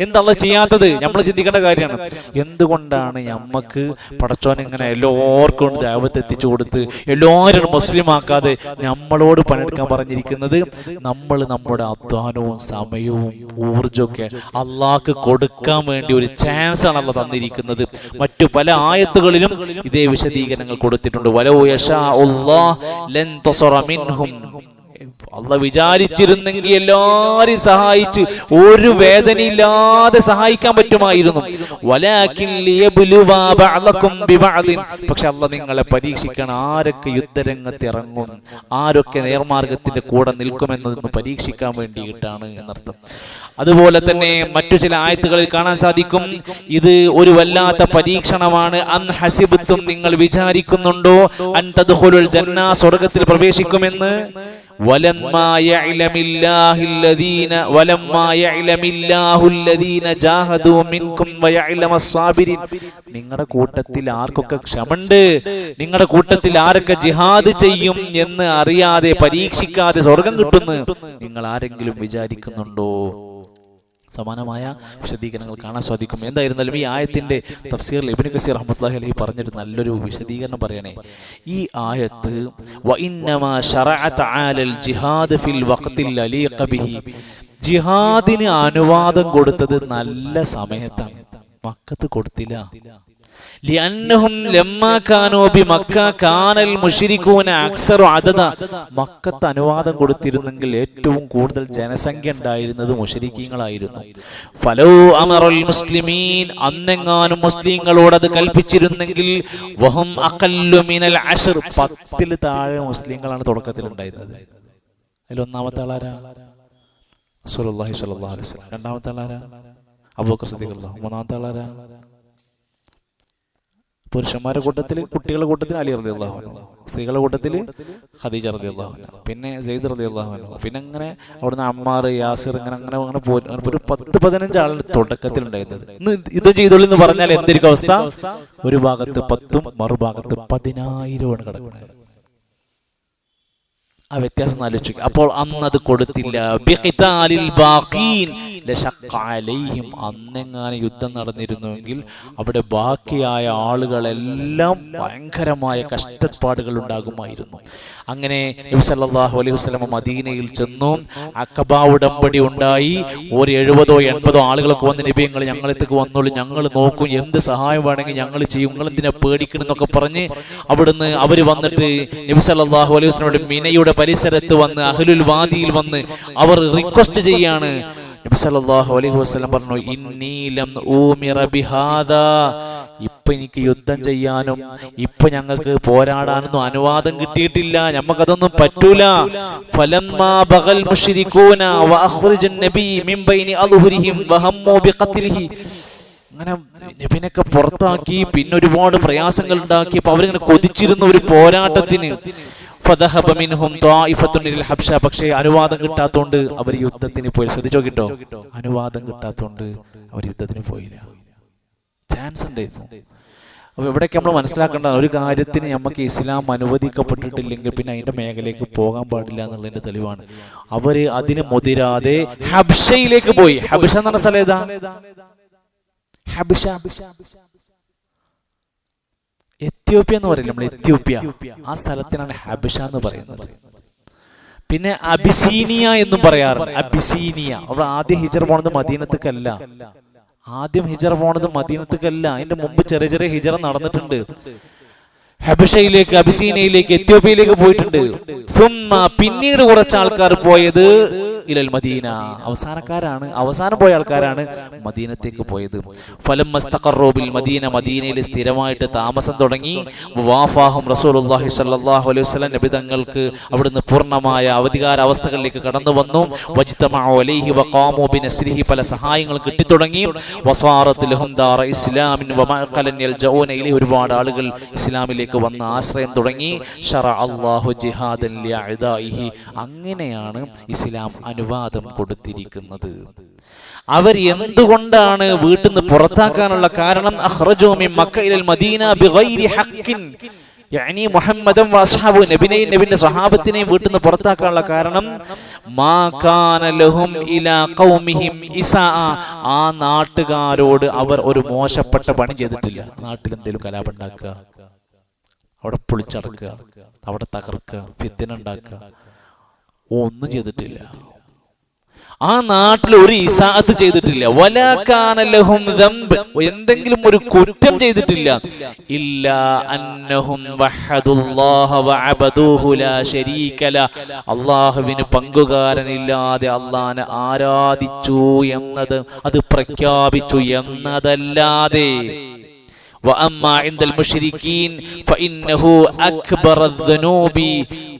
എന്താ ചെയ്യാത്തത്? നമ്മൾ ചിന്തിക്കേണ്ട കാര്യമാണ്. എന്തുകൊണ്ടാണ് നമ്മക്ക് പടച്ചോൻ ഇങ്ങനെ എല്ലാവർക്കും ദഅവത്ത് എത്തിച്ചു കൊടുത്ത് എല്ലാവരും മുസ്ലിം ആക്കാതെ നമ്മളോട് പണിയെടുക്കാൻ പറഞ്ഞിരിക്കുന്നത്? നമ്മൾ നമ്മുടെ അധ്വാനവും സമയവും ഊർജമൊക്കെ അള്ളാഹ്ക്ക് കൊടുക്കാൻ വേണ്ടി ഒരു ചാൻസ് ആണ് അള്ളാഹ് തന്നിരിക്കുന്നത്. മറ്റു പല ആയത്തുകളിലും ഇതേ വിശദീകരണങ്ങൾ കൊടുത്തിട്ടുണ്ട്. വലൗ യശാഉല്ലാഹ് ലൻ തസറ മിൻഹും, അള്ളാഹ് വിചാരിച്ചിരുന്നെങ്കിൽ എല്ലാവരെയും സഹായിച്ച് ഒരു വേദനയില്ലാതെ സഹായിക്കാൻ പറ്റുമായിരുന്നു. വലാകിൻ ലിയബ്ലുവ ബഅദകും ബിബഅദിൻ, പക്ഷെ അള്ളാഹ് നിങ്ങളെ പരീക്ഷിക്കണം. ആരൊക്കെ യുദ്ധരംഗത്ത് ഇറങ്ങും, ആരൊക്കെ നേർമാർഗത്തിന്റെ കൂടെ നിൽക്കുമെന്നതൊന്ന് പരീക്ഷിക്കാൻ വേണ്ടിയിട്ടാണ് എന്നർത്ഥം. അതുപോലെ തന്നെ മറ്റു ചില ആയത്തുകളിൽ കാണാൻ സാധിക്കും ഇത് ഒരു വല്ലാത്ത പരീക്ഷണമാണ്. അൻ ഹസിബ്തും, നിങ്ങൾ വിചാരിക്കുന്നുണ്ടോ, അൻ തദ്ഖുലുൽ ജന്ന, സ്വർഗ്ഗത്തിൽ പ്രവേശിക്കുമെന്ന്? വലമ്മാ യഅലമില്ലാഹുല്ലദീന ജാഹദൂ മിൻകും വയഅലമസ് സാബിരീൻ, നിങ്ങളുടെ കൂട്ടത്തിൽ ആർക്കൊക്കെ ക്ഷമണ്ട്, നിങ്ങളുടെ കൂട്ടത്തിൽ ആരൊക്കെ ജിഹാദ് ചെയ്യും എന്ന് അറിയാതെ പരീക്ഷിക്കാതെ സ്വർഗം കിട്ടുന്നു നിങ്ങൾ ആരെങ്കിലും വിചാരിക്കുന്നുണ്ടോ? സമാനമായ വിശദീകരണങ്ങൾ കാണാൻ സാധിക്കും. എന്തായിരുന്നാലും ഈ ആയത്തിന്റെ തഫ്സീറിൽ ഇബ്നു കസീർ റഹ്മത്തുള്ളാഹി അലൈഹി പറഞ്ഞൊരു നല്ലൊരു വിശദീകരണം പറയണേ. ഈ ആയത്ത് വഇന്നമാ ശറഅ തആലൽ ജിഹാദ് ഫിൽ വഖ്തിൽ അലീഖ ബിഹി, ജിഹാദിന് അനുവാദം കൊടുത്തത് നല്ല സമയത്താണ്, മക്കത്ത് കൊടുത്തില്ല. ലിഅന്നഹും ലമ്മാ കാനൂ ബിമക്ക കാനൽ മുശ്രികൂന അക്സറു അദദ, മക്കത്ത് അനുവാദം കൊടുത്തിരുന്നെങ്കിൽ ഏറ്റവും കൂടുതൽ ജനസംഖ്യ ഉണ്ടായിരുന്നത് മുശ്രിക്കീങ്ങളായിരുന്നു. ഫലൗ അമറുൽ മുസ്ലിമീൻ, അന്നെങ്ങാനും മുസ്ലിങ്ങളോട് അത് കൽപ്പിച്ചിരുന്നെങ്കിൽ വഹും അഖല്ലു മിനൽ അശ്ർ, 10 താഴെ മുസ്ലിങ്ങളാണ് തുടക്കത്തിൽ ഉണ്ടായിരുന്നത്. അതിൽ ഒന്നാമത്തെ ആളാരാ? റസൂലുള്ളാഹി സ്വല്ലല്ലാഹു അലൈഹി വസല്ലം. രണ്ടാമത്തെ ആളാരാ? അബൂബക്കർ സിദ്ദീഖ് റളിയല്ലാഹു അൻഹു. മൂന്നാമത്തെ ആളാരാ? പുരുഷന്മാരുടെ കൂട്ടത്തിൽ കുട്ടികളുടെ കൂട്ടത്തിൽ അലി റളിയല്ലാഹു അൻഹു, സ്ത്രീകളുടെ കൂട്ടത്തിൽ ഖദീജ റളിയല്ലാഹു അൻഹ, പിന്നെ സെയ്ദ് റളിയല്ലാഹു അൻഹു, പിന്നെ അങ്ങനെ അവിടുന്ന് അമ്മാർ, യാസിർ, അങ്ങനെ ഒരു 10-15 ആളുടെ തുടക്കത്തിൽ ഉണ്ടായിരുന്നത്. ഇന്ന് ഇത് ചെയ്തോളൂ എന്ന് പറഞ്ഞാൽ എന്തൊരു അവസ്ഥ? ഒരു ഭാഗത്ത് 10 മറുഭാഗത്ത് 10,000 കിടക്കുന്നത്. ആ വ്യത്യാസം ആലോചിക്കുക. അപ്പോൾ അന്ന് അത് കൊടുത്തില്ല. അന്നെങ്ങാനും യുദ്ധം നടന്നിരുന്നുവെങ്കിൽ അവിടെ ബാക്കിയായ ആളുകളെല്ലാം ഭയങ്കരമായ കഷ്ടപ്പാടുകൾ ഉണ്ടാകുമായിരുന്നു. അങ്ങനെ നബി സല്ലല്ലാഹു അലൈഹി വസല്ലം മദീനയിൽ ചെന്നു. അഖബ ഉടമ്പടി ഉണ്ടായി. ഒരു 70-80 ആളുകളൊക്കെ വന്ന് നബി ഞങ്ങളെത്തേക്ക് വന്നോളൂ, ഞങ്ങൾ നോക്കും, എന്ത് സഹായം വേണമെങ്കിൽ ഞങ്ങൾ ചെയ്യും, നിങ്ങൾ എന്തിനാ പേടിക്കണം എന്നൊക്കെ പറഞ്ഞ് അവിടുന്ന് അവർ വന്നിട്ട് നബി സല്ലല്ലാഹു അലൈഹി വസല്ലം മിനയുടെ പരിസരത്ത് വന്ന് അഹ്ലുൽ വാദിയിൽ വന്ന് അവർ റിക്വസ്റ്റ് ചെയ്യാണ്. നബി സല്ലല്ലാഹു അലൈഹി വസല്ലം പറഞ്ഞു, ഇന്നി ലം ഊമിറ ബിഹാദാ, ഇപ്പൊ എനിക്ക് യുദ്ധം ചെയ്യാനും ഇപ്പൊ ഞങ്ങൾക്ക് പോരാടാനൊന്നും അനുവാദം കിട്ടിയിട്ടില്ല, ഞമ്മക്കതൊന്നും പറ്റൂല. ഫലമ്മാ ബഗൽ മുശ്രികൂന വഅഖ്റജൻ നബി മിൻ ബൈനി അദ്ഹുരിഹിം വഹമ്മു ബിഖത്ലിഹി, അങ്ങനെ നബിനൊക്കെ പുറത്താക്കി, പിന്നെ ഒരുപാട് പ്രയാസങ്ങൾ ഉണ്ടാക്കിയപ്പോൾ അവരിങ്ങനെ കൊതിച്ചിരുന്ന ഒരു പോരാട്ടത്തിന്. പക്ഷേ അനുവാദം കിട്ടാത്തോണ്ട് അവർ യുദ്ധത്തിന് പോയി. ശ്രദ്ധിച്ചോ കിട്ടോ, അനുവാദം കിട്ടാത്തോണ്ട് അവർ യുദ്ധത്തിന് പോയില്ല. ചാൻസ് ഉണ്ടായിരുന്നു. അപ്പൊ ഇവിടേക്ക് നമ്മൾ മനസ്സിലാക്കേണ്ട ഒരു കാര്യത്തിന് നമുക്ക് ഇസ്ലാം അനുവദിക്കപ്പെട്ടിട്ടില്ലെങ്കിൽ പിന്നെ അതിന്റെ മേഖലയിലേക്ക് പോകാൻ പാടില്ല എന്നുള്ളതിന്റെ തെളിവാണ്. അവര് അതിന് മുതിരാതെ ഹബ്ഷയിലേക്ക് പോയി. ഹബ്ഷ എന്ന് പറഞ്ഞ സ്ഥലം ഏതാ? ഹബ്ഷ, എത്യോപ്യ എന്ന് പറയില്ല നമ്മൾ, എത്യോപ്യ, ആ സ്ഥലത്തിനാണ് ഹബ്ഷ എന്ന് പറയുന്നത്. പിന്നെ അബിസീനിയ എന്നും പറയാറുണ്ട്. അബിസീനിയ, അവിടെ ആദ്യം ഹിജറ പോണത് മദീനത്തേക്കല്ല. അതിന്റെ മുമ്പ് ചെറിയ ചെറിയ ഹിജറ നടന്നിട്ടുണ്ട്. ഹബഷയിലേക്ക്, അബിസീനയിലേക്ക്, എത്യോപ്യയിലേക്ക് പോയിട്ടുണ്ട്. പിന്നീട് കുറച്ച് ആൾക്കാർ പോയത് ഇലൽ മദീന, അവസാനം പോയ ആൾക്കാരാണ് മദീനത്തേക്ക് പോയത്. ഫലം മസ്തഖറൂബിൽ മദീന, മദീനയിൽ സ്ഥിരമായിട്ട് താമസം തുടങ്ങി. വഫാഹും റസൂലുള്ളാഹി സ്വല്ലല്ലാഹു അലൈഹി വസല്ലം, നബി തങ്ങൾക്ക് അവിടുന്ന് പൂർണ്ണമായ അധികാര അവസ്ഥകളിലേക്ക് കടന്നു വന്നു. വജ്തമഉ അലൈഹി വഖാമു ബിനസ്രിഹി, പല സഹായങ്ങൾ കിട്ടിത്തുടങ്ങി. വസാറത്ത് ലഹും ദാറ ഇസ്ലാമിൻ വമഅഖലൻ യൽജഊന ഇലൈഹി, ഒരുപാട് ആളുകൾ ഇസ്ലാമിലേക്ക് വന്ന് ആശ്രയം തുടങ്ങി. ശറഅ അല്ലാഹു ജിഹാദൻ ലിഅദാഇഹി, അങ്ങനെയാണ് ഇസ്ലാം അനുവാദം കൊടുത്തിരിക്കുന്നത്. അവർ എന്തുകൊണ്ടാണ് വീട്ടിൽ നിന്ന് പുറത്താക്കാനുള്ള കാരണം? അഖ്റജൂ മിൻ മക്ക ഇലൽ മദീന ബിഗൈരി ഹഖ്ഖിൻ, യഅനി മുഹമ്മദൻ വഅസ്ഹാബു, നബിന്റെ സ്വഹാബത്തിനെയും വീട്ടിൽ നിന്ന് പുറത്താക്കാനുള്ള കാരണം മാ കാന ലഹും ഇലാ ഖൗമിഹിം ഇസാഅ, ആ നാട്ടുകാരോട് അവർ ഒരു മോശപ്പെട്ട പണി ചെയ്തിട്ടില്ല. നാട്ടിൽ എന്തെങ്കിലും കലാപം ഉണ്ടാക്കുക, അവിടെ പൊളിച്ചടക്കുക, അവിടെ തകർക്കുക, ഫിത്ന ഉണ്ടാക്കുക, ഒന്നും ചെയ്തിട്ടില്ല. ആ നാട്ടിൽ ഒരു ഇസാഅത്ത് ചെയ്തിട്ടില്ല. വലാ കാന ലഹും ദംബ്, എന്തെങ്കിലും ഒരു കുറ്റം ചെയ്തിട്ടില്ല. ഇല്ലാ അന്നഹും വഹദുല്ലാഹ വഅബദൂഹു ലാ ശരീക ല, അല്ലാഹുവിന് പങ്കുകാരനില്ലാതെ അല്ലാഹനെ ആരാധിച്ചു എന്നത്, അത് പ്രഖ്യാപിച്ചു എന്നതല്ലാതെ. വഅമ്മാ ഇൻദൽ മുശ്രിക്കീൻ ഫഇന്നഹു അക്ബറദ്ദുനൂബി,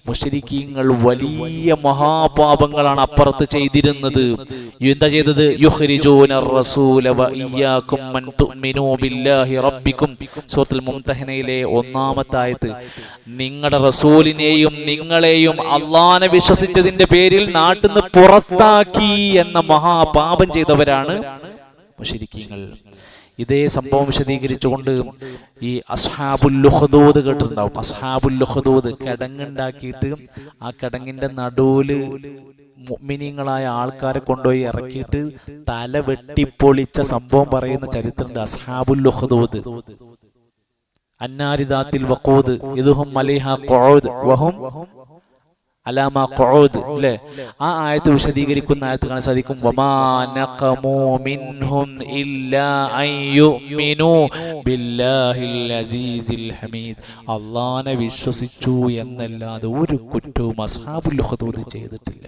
മുശ്രിക്കീങ്ങൾ വലിയ മഹാപാപങ്ങളാണ് അപ്പുറത്ത് ചെയ്തിരുന്നത്. എന്താ ചെയ്തത്? യുഖ്രിജൂന റസൂല വഇയ്യാകും മൻ തുഅ്മിനൂ ബില്ലാഹി റബ്ബിക്കും, സൂറത്തുൽ മുംതഹനയിലെ 1-ാമത്തെ ആയത്ത്. നിങ്ങളുടെ റസൂലിനെയും നിങ്ങളെയും അല്ലാഹനെ വിശ്വസിച്ചതിന്റെ പേരിൽ നാട്ടിൽ നിന്ന് പുറത്താക്കി എന്ന മഹാപാപം ചെയ്തവരാണ് മുശ്രിക്കീങ്ങൾ. ഇതേ സംഭവം വിശദീകരിച്ചുകൊണ്ട് ഈ അസ്ഹാബുൽ ഉഖ്ദൂദ് കേട്ടിട്ടുണ്ടാവും. അസ്ഹാബുൽ ഉഖ്ദൂദ്, കിടങ്ങുണ്ടാക്കിയിട്ട് ആ കിടങ്ങിന്റെ നടുവില് മുഅ്മിനീങ്ങളായ ആൾക്കാരെ കൊണ്ടുപോയി ഇറക്കിയിട്ട് തല വെട്ടിപ്പൊളിച്ച സംഭവം പറയുന്ന ചരിത്രമുണ്ട്. അസ്ഹാബുൽ ഉഖ്ദൂദ്, അന്നാരിദാത്തിൽ വഖൂദ് ഇദ്ഹും അലൈഹാ ഖുഊദ് വഹും അലാമാ ഖുഊദ്, അല്ലേ? ആ ആയത്ത് വിശദീകരിക്കുന്ന ആയത്ത് കാണാൻ സാധിക്കും. വമാ നഖമൂ മിൻഹും ഇല്ലാ അൻ യുഅ്മിനൂ ബില്ലാഹിൽ അസീസിൽ ഹമീദ്, അല്ലാഹനെ വിശ്വസിച്ചു എന്നല്ലാതെ ഒരു കുറ്റവും അസ്ഹാബുൽ ഉഖ്ദൂദ് ചെയ്തിട്ടില്ല.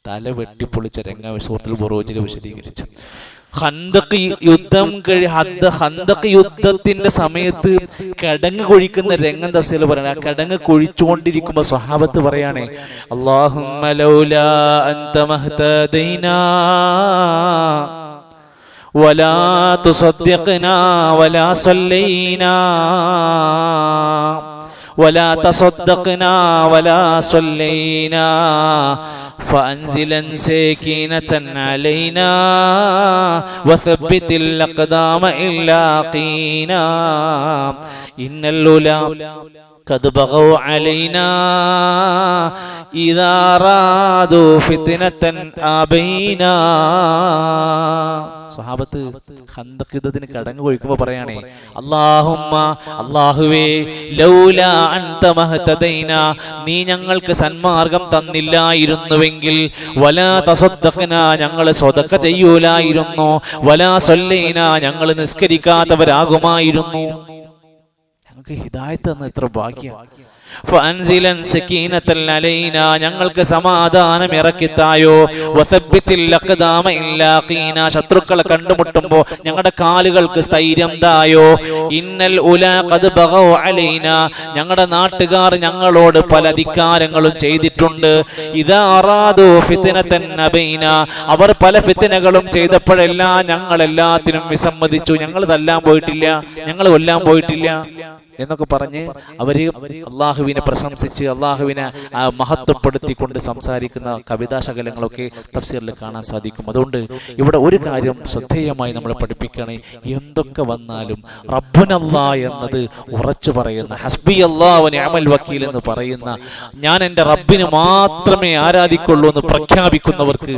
തല വെട്ടിപ്പൊളിച്ച രംഗം സൂറത്തുൽ ബുറൂജിൽ വിശദീകരിച്ചു. ഖന്തഖ് യുദ്ധത്തിന്റെ സമയത്ത് കിടങ്ങ് കുഴിക്കുന്ന രംഗം തഫ്സീറിൽ പറയണേ. ആ കിടങ്ങ് കുഴിച്ചുകൊണ്ടിരിക്കുമ്പോ സ്വഹാബത്ത് പറയാണേ, അല്ലാഹുമ്മ ലൗലാ അൻത മഹ്തദൈനാ വലാ തുസദ്ദിഖ്നാ വലാ സല്ലൈനാ ولا تصدقنا ولا صلينا فأنزلا سكينة علينا وثبت الأقدام إلا قينا إن الأولى قد بغوا علينا إذا أرادوا فتنة أبينا. സ്വഹാബത്ത് ഖന്തഖ് യുദ്ധത്തിന് കടങ്ങ് കൊഴിക്കുമ്പോ പറയാണേ, അല്ലാഹുമ്മ അല്ലാഹുവേ ലൗലാ അൻത മഹ്തദൈനാ നീ ഞങ്ങൾക്ക് സന്മാർഗം തന്നില്ലായിരുന്നുവെങ്കിൽ, വലാ തസദ്ദഖ്നാ ഞങ്ങൾ സ്വതക്ക ചെയ്യൂലായിരുന്നു, വലാ സല്ലൈനാ ഞങ്ങൾ നിസ്കരിക്കാത്തവരാകുമായിരുന്നു. ഞങ്ങൾക്ക് ഹിദായത്ത് തന്ന എത്ര ഭാഗ്യം. ഫഅൻസിലൻ സകീനതൻ അലൈനാ ഞങ്ങൾക്ക് സമാധാനം ഇറക്കിത്തായോ, വസബ്ബിതിൽ അഖ്ദാമ ഇല്ലാ ഖീനാ ശത്രുക്കളെ കണ്ടുമുട്ടുമ്പോൾ ഞങ്ങളുടെ കാലുകൾക്ക് സ്ഥൈര്യം തായോ. ഇന്നൽ ഉലാ ഖദ് ബഗൗ അലൈനാ ഞങ്ങളുടെ നാട്ടുകാർ ഞങ്ങളോട് പല ധിക്കാരങ്ങളും ചെയ്തിട്ടുണ്ട്. ഇദാ അറാദു ഫിത്നതൻ അബൈനാ അവർ പല ഫിത്നകളും ചെയ്തപ്പോഴെല്ലാം ഞങ്ങൾ എല്ലാത്തിനും വിസമ്മതിച്ചു. ഞങ്ങൾ തല്ലാൻ പോയിട്ടില്ല, ഞങ്ങൾ കൊല്ലാൻ പോയിട്ടില്ല എന്നൊക്കെ പറഞ്ഞ് അവര് അള്ളാഹുവിനെ പ്രശംസിച്ച് അള്ളാഹുവിനെ മഹത്വപ്പെടുത്തിക്കൊണ്ട് സംസാരിക്കുന്ന കവിതാശകലങ്ങളൊക്കെ തഫ്സീറിൽ കാണാൻ സാധിക്കും. അതുകൊണ്ട് ഇവിടെ ഒരു കാര്യം ശ്രദ്ധേയമായി നമ്മൾ പഠിപ്പിക്കണേ, എന്തൊക്കെ വന്നാലും റബ്ബുനല്ലാ എന്നത് ഉറച്ചു പറയുന്ന, ഹസ്ബി അല്ലാഹു വ നിഅമൽ വക്കീൽ എന്ന് പറയുന്ന, ഞാൻ എൻ്റെ റബ്ബിന് മാത്രമേ ആരാധിക്കുള്ളൂ എന്ന് പ്രഖ്യാപിക്കുന്നവർക്ക്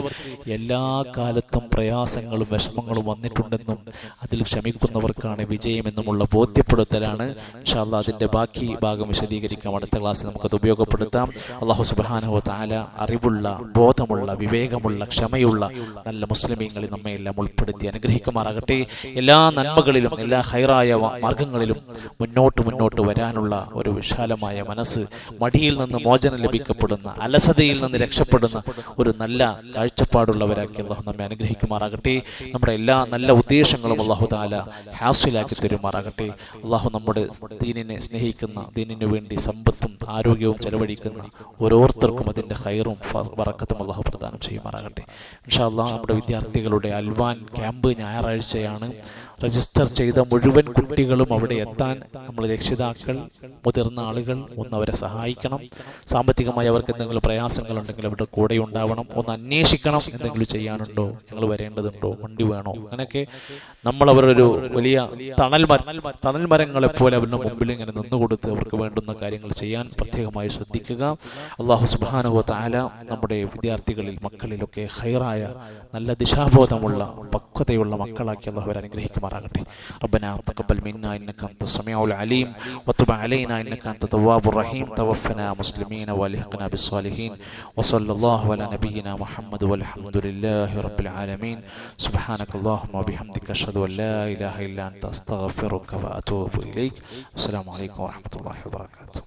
എല്ലാ കാലത്തും പ്രയാസങ്ങളും വിഷമങ്ങളും വന്നിട്ടുണ്ടെന്നും അതിൽ ക്ഷമിക്കുന്നവർക്കാണ് വിജയമെന്നുമുള്ള ബോധ്യപ്പെടുത്തലാണ്. ഇൻഷാ അല്ലാഹ് അതിൻ്റെ ബാക്കി ഭാഗം വിശദീകരിക്കാം. അടുത്ത ക്ലാസ്സിൽ നമുക്കത് ഉപയോഗപ്പെടുത്താം. അല്ലാഹു സുബ്ഹാനഹു വ തആല അറിവുള്ള, ബോധമുള്ള, വിവേകമുള്ള, ക്ഷമയുള്ള നല്ല മുസ്ലിമീങ്ങളിൽ നമ്മെ എല്ലാം ഉൾപ്പെടുത്തി അനുഗ്രഹിക്കുമാറാകട്ടെ. എല്ലാ നന്മകളിലും എല്ലാ ഹൈറായ മാർഗങ്ങളിലും മുന്നോട്ട് വരാനുള്ള ഒരു വിശാലമായ മനസ്സ്, മടിയിൽ നിന്ന് മോചനം ലഭിക്കപ്പെടുന്ന, അലസതയിൽ നിന്ന് രക്ഷപ്പെടുന്ന ഒരു നല്ല കാഴ്ചപ്പാടുള്ളവരാക്കി അല്ലാഹു നമ്മെ അനുഗ്രഹിക്കുമാറാകട്ടെ. നമ്മുടെ എല്ലാ നല്ല ഉദ്ദേശങ്ങളും അല്ലാഹു തആല ഹാസിലാക്കി തരുമാറാകട്ടെ. അല്ലാഹു നമ്മുടെ ദീനിനെ സ്നേഹിക്കുന്ന, ദീനിനു വേണ്ടി സമ്പത്തും ആരോഗ്യവും ചെലവഴിക്കുന്ന ഓരോരുത്തർക്കും അതിൻ്റെ ഖൈറും ബറക്കത്തും അല്ലാഹു പ്രദാനം ചെയ്യുമാറാകട്ടെ. ഇൻഷാ അല്ലാഹ് നമ്മുടെ വിദ്യാർത്ഥികളുടെ അൽവാൻ ക്യാമ്പ് ഞായറാഴ്ചയാണ്. രജിസ്റ്റർ ചെയ്ത മുഴുവൻ കുട്ടികളും അവിടെ എത്താൻ നമ്മൾ രക്ഷിതാക്കൾ, മുതിർന്ന ആളുകൾ ഒന്ന് അവരെ സഹായിക്കണം. സാമ്പത്തികമായി അവർക്ക് എന്തെങ്കിലും പ്രയാസങ്ങളുണ്ടെങ്കിൽ അവരുടെ കൂടെ ഉണ്ടാവണം. ഒന്ന് അന്വേഷിക്കണം, എന്തെങ്കിലും ചെയ്യാനുണ്ടോ, ഞങ്ങൾ വരേണ്ടതുണ്ടോ, വണ്ടി വേണോ, അങ്ങനെയൊക്കെ നമ്മൾ അവരൊരു വലിയ തണൽ മരങ്ങളെപ്പോലെ അവരുടെ മുമ്പിൽ ഇങ്ങനെ നിന്നുകൊടുത്ത് അവർക്ക് വേണ്ടുന്ന കാര്യങ്ങൾ ചെയ്യാൻ പ്രത്യേകമായി ശ്രദ്ധിക്കുക. അല്ലാഹു സുബ്ഹാനഹു വ തആല നമ്മുടെ വിദ്യാർത്ഥികളിൽ, മക്കളിലൊക്കെ ഖൈറായ നല്ല ദിശാബോധമുള്ള പക്വതയുള്ള മക്കളാക്കി അല്ലാഹു അവരെ അനുഗ്രഹിക്കുമാറാകട്ടെ. റബ്ബനാ തഖബ്ബൽ മിന്നാ ഇന്നക അൻതസ് സമീഉൽ അലീം വതുബ് അലൈനാ ഇന്നക അൻത തവ്വാബുർ റഹീം തവഫനാ മുസ്ലിമീന വൽഹിഖ്നാ ബിസ്സാലിഹീൻ വസല്ലല്ലാഹു അലാ നബിയിനാ മുഹമ്മദ് വൽഹംദുലില്ലാഹി റബ്ബിൽ ആലമീൻ. സുബ്ഹാനകല്ലാഹുമ്മ വബിഹംദിക അഷ്ഹദു അൻ ലാ ഇലാഹ ഇല്ലാ അൻത അസ്തഗ്ഫിറുക വഅതൂബു ഇലൈക്. അസ്സലാമു അലൈക്കും വറഹ്മത്തുള്ളാഹി വബറകാതുഹു.